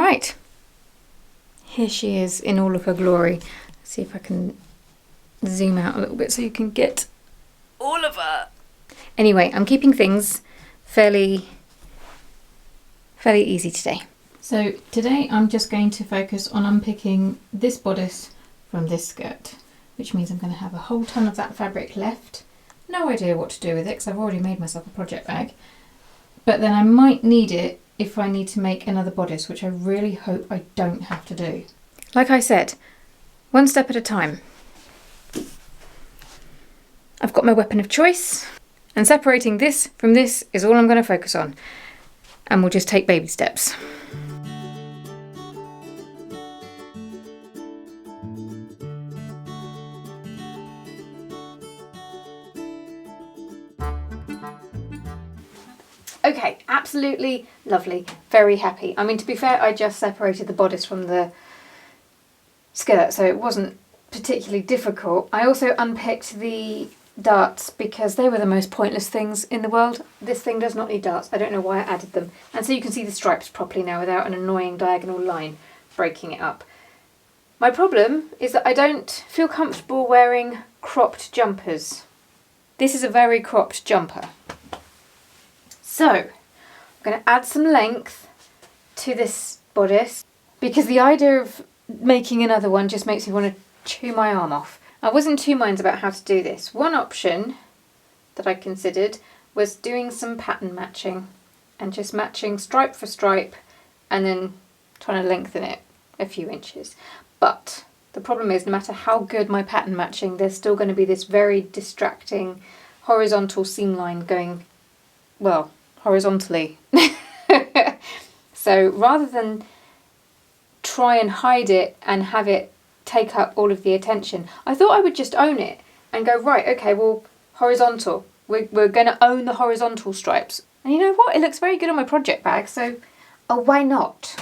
right, here she is in all of her glory. Let's see if I can zoom out a little bit so you can get all of her. Anyway, I'm keeping things fairly easy today. So today I'm just going to focus on unpicking this bodice from this skirt, which means I'm going to have a whole ton of that fabric left. No idea what to do with it because I've already made myself a project bag. But then I might need it if I need to make another bodice, which I really hope I don't have to do. Like I said, one step at a time. I've got my weapon of choice, and separating this from this is all I'm going to focus on. And we'll just take baby steps. Okay, absolutely lovely, very happy. I mean, to be fair, I just separated the bodice from the skirt, so it wasn't particularly difficult. I also unpicked the darts because they were the most pointless things in the world. This thing does not need darts. I don't know why I added them. And so you can see the stripes properly now without an annoying diagonal line breaking it up. My problem is that I don't feel comfortable wearing cropped jumpers. This is a very cropped jumper. So, I'm going to add some length to this bodice because the idea of making another one just makes me want to chew my arm off. I was in two minds about how to do this. One option that I considered was doing some pattern matching and just matching stripe for stripe and then trying to lengthen it a few inches. But the problem is, no matter how good my pattern matching, there's still going to be this very distracting horizontal seam line going, well, horizontally. So rather than try and hide it and have it take up all of the attention, I thought I would just own it and go, right, okay, well, horizontal. We're going to own the horizontal stripes. And you know what? It looks very good on my project bag, so why not?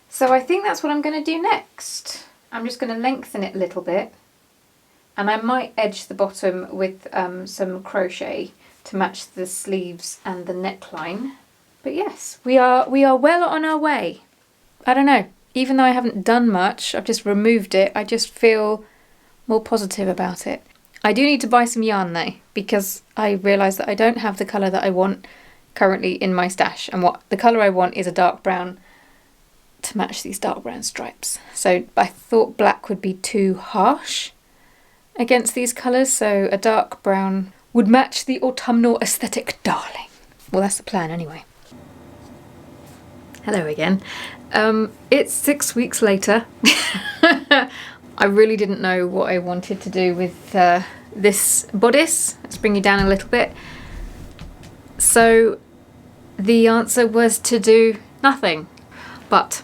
So I think that's what I'm going to do next. I'm just going to lengthen it a little bit, and I might edge the bottom with some crochet to match the sleeves and the neckline. But yes, we are well on our way. I don't know, even though I haven't done much, I've just removed it, I just feel more positive about it. I do need to buy some yarn though, because I realised that I don't have the colour that I want currently in my stash, and the colour I want is a dark brown to match these dark brown stripes. So I thought black would be too harsh against these colours, so a dark brown would match the autumnal aesthetic, darling. Well, that's the plan anyway. Hello again. It's 6 weeks later. I really didn't know what I wanted to do with this bodice. Let's bring you down a little bit. So the answer was to do nothing, but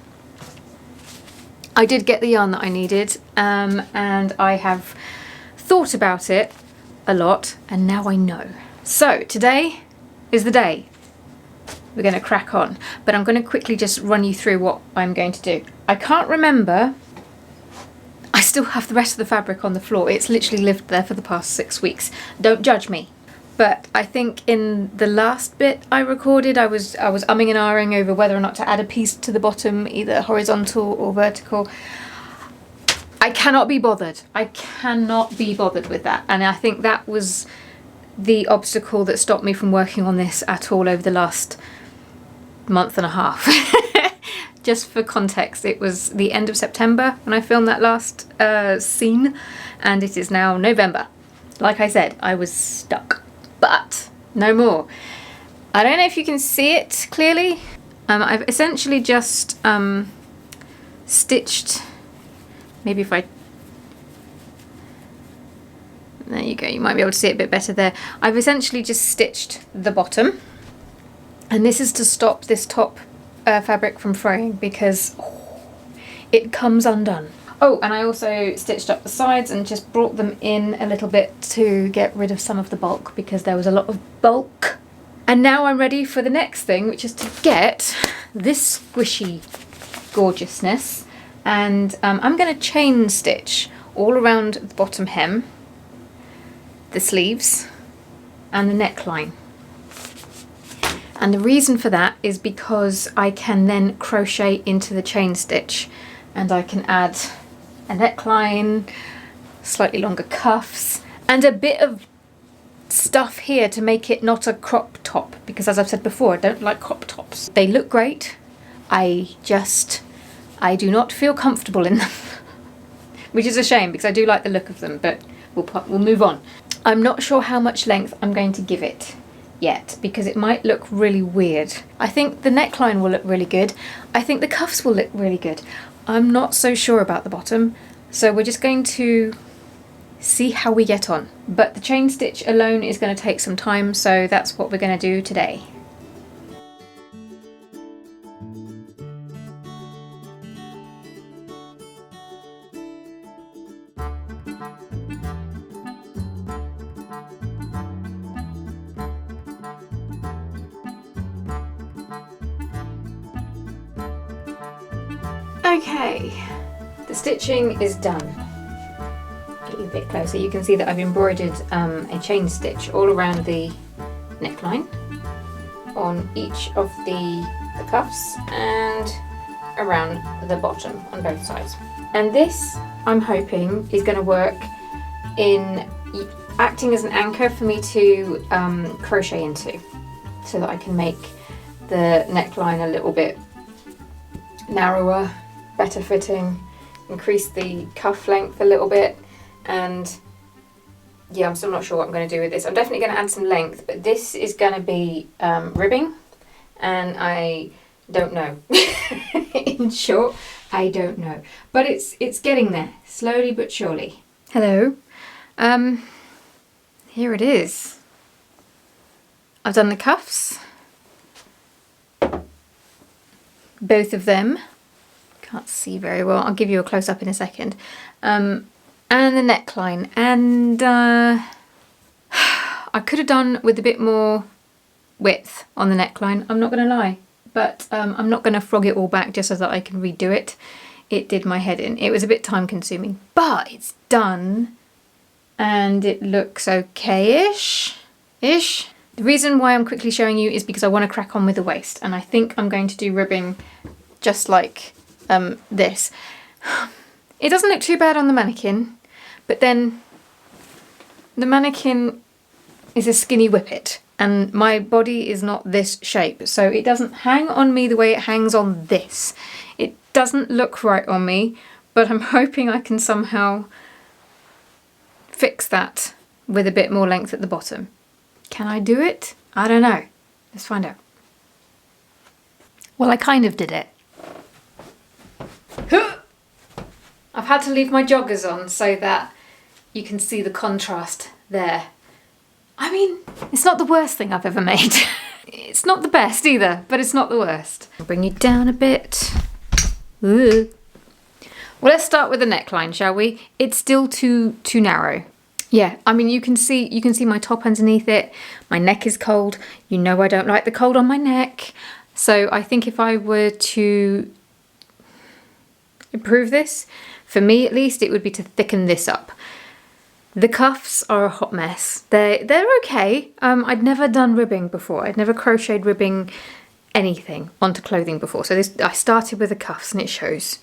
I did get the yarn that I needed, and I have thought about it a lot, and now I know. So today is the day. We're going to crack on, but I'm going to quickly just run you through what I'm going to do. I can't remember. I still have the rest of the fabric on the floor. It's literally lived there for the past 6 weeks. Don't judge me. But I think in the last bit I recorded, I was umming and ahhing over whether or not to add a piece to the bottom, either horizontal or vertical. I cannot be bothered. I cannot be bothered with that. And I think that was the obstacle that stopped me from working on this at all over the last month and a half. Just for context, it was the end of September when I filmed that last scene, and it is now November. Like I said, I was stuck, but no more. I don't know if you can see it clearly. I've essentially just stitched, maybe if I, there you go, you might be able to see it a bit better there. I've essentially just stitched the bottom, and this is to stop this top fabric from fraying because it comes undone. Oh, and I also stitched up the sides and just brought them in a little bit to get rid of some of the bulk because there was a lot of bulk. And now I'm ready for the next thing, which is to get this squishy gorgeousness. And I'm going to chain stitch all around the bottom hem, the sleeves, and the neckline. And the reason for that is because I can then crochet into the chain stitch, and I can add a neckline, slightly longer cuffs, and a bit of stuff here to make it not a crop top, because as I've said before, I don't like crop tops. They look great, I do not feel comfortable in them. Which is a shame, because I do like the look of them, but we'll move on. I'm not sure how much length I'm going to give it yet, because it might look really weird. I think the neckline will look really good. I think the cuffs will look really good. I'm not so sure about the bottom, so we're just going to see how we get on. But the chain stitch alone is going to take some time, so that's what we're going to do today. Okay, the stitching is done. Get you a bit closer. You can see that I've embroidered a chain stitch all around the neckline, on each of the cuffs, and around the bottom on both sides. And this, I'm hoping, is going to work in acting as an anchor for me to crochet into, so that I can make the neckline a little bit narrower, better fitting, increase the cuff length a little bit, and yeah, I'm still not sure what I'm going to do with this. I'm definitely going to add some length, but this is going to be ribbing, and I don't know. In short, I don't know, but it's getting there, slowly but surely. Hello, here it is. I've done the cuffs, both of them. Can't see very well. I'll give you a close up in a second. And the neckline, and I could have done with a bit more width on the neckline, I'm not going to lie, but I'm not going to frog it all back just so that I can redo it. It did my head in. It was a bit time consuming, but it's done and it looks okay-ish. The reason why I'm quickly showing you is because I want to crack on with the waist, and I think I'm going to do ribbing just like this. It doesn't look too bad on the mannequin, but then the mannequin is a skinny whippet, and my body is not this shape, so it doesn't hang on me the way it hangs on this. It doesn't look right on me, but I'm hoping I can somehow fix that with a bit more length at the bottom. Can I do it? I don't know. Let's find out. Well, I kind of did it. I've had to leave my joggers on so that you can see the contrast there. I mean, it's not the worst thing I've ever made. It's not the best either, but it's not the worst. I'll bring you down a bit. Ooh. Well, let's start with the neckline, shall we? It's still too narrow. Yeah, I mean, you can see my top underneath it. My neck is cold. You know I don't like the cold on my neck. So I think if I were to improve this, for me at least, it would be to thicken this up. The cuffs are a hot mess. They're okay. I'd never done ribbing before. I'd never crocheted ribbing anything onto clothing before. So I started with the cuffs and it shows.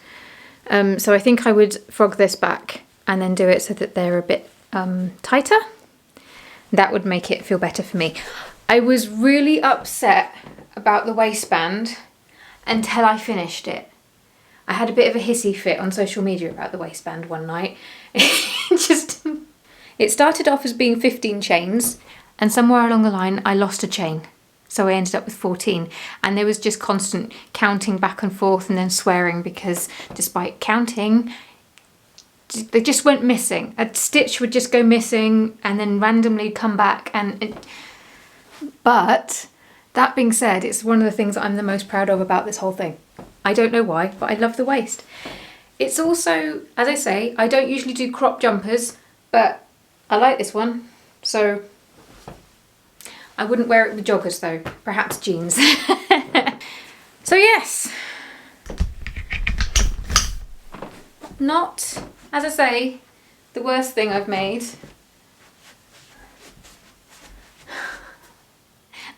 So I think I would frog this back and then do it so that they're a bit tighter. That would make it feel better for me. I was really upset about the waistband until I finished it. I had a bit of a hissy fit on social media about the waistband one night. It started off as being 15 chains, and somewhere along the line I lost a chain. So I ended up with 14, and there was just constant counting back and forth and then swearing because despite counting, they just went missing. A stitch would just go missing and then randomly come back. But that being said, it's one of the things I'm the most proud of about this whole thing. I don't know why, but I love the waist. It's also, as I say, I don't usually do crop jumpers, but I like this one. So I wouldn't wear it with joggers though, perhaps jeans. So yes, not, as I say, the worst thing I've made.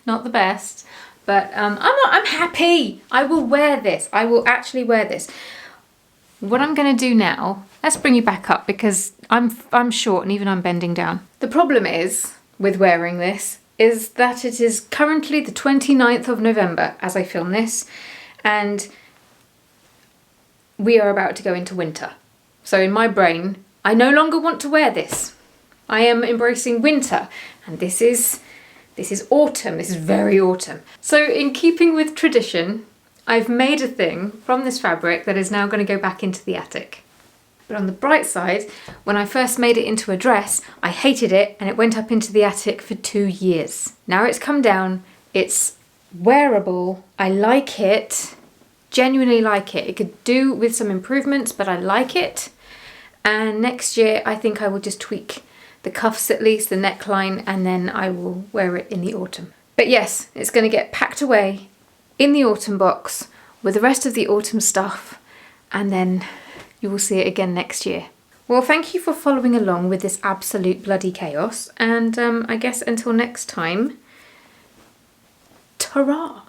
Not the best, But I'm happy. I will wear this. I will actually wear this. What I'm going to do now, let's bring you back up because I'm short and even I'm bending down. The problem is with wearing this is that it is currently the 29th of November as I film this, and we are about to go into winter. So in my brain, I no longer want to wear this. I am embracing winter, and this is autumn. This is very autumn. So in keeping with tradition, I've made a thing from this fabric that is now going to go back into the attic. But on the bright side, when I first made it into a dress, I hated it and it went up into the attic for 2 years. Now it's come down, it's wearable, I like it, genuinely like it. It could do with some improvements, but I like it. And next year, I think I will just tweak the cuffs at least, the neckline, and then I will wear it in the autumn. But yes, it's going to get packed away in the autumn box with the rest of the autumn stuff, and then you will see it again next year. Well, thank you for following along with this absolute bloody chaos, and I guess until next time, ta-ra!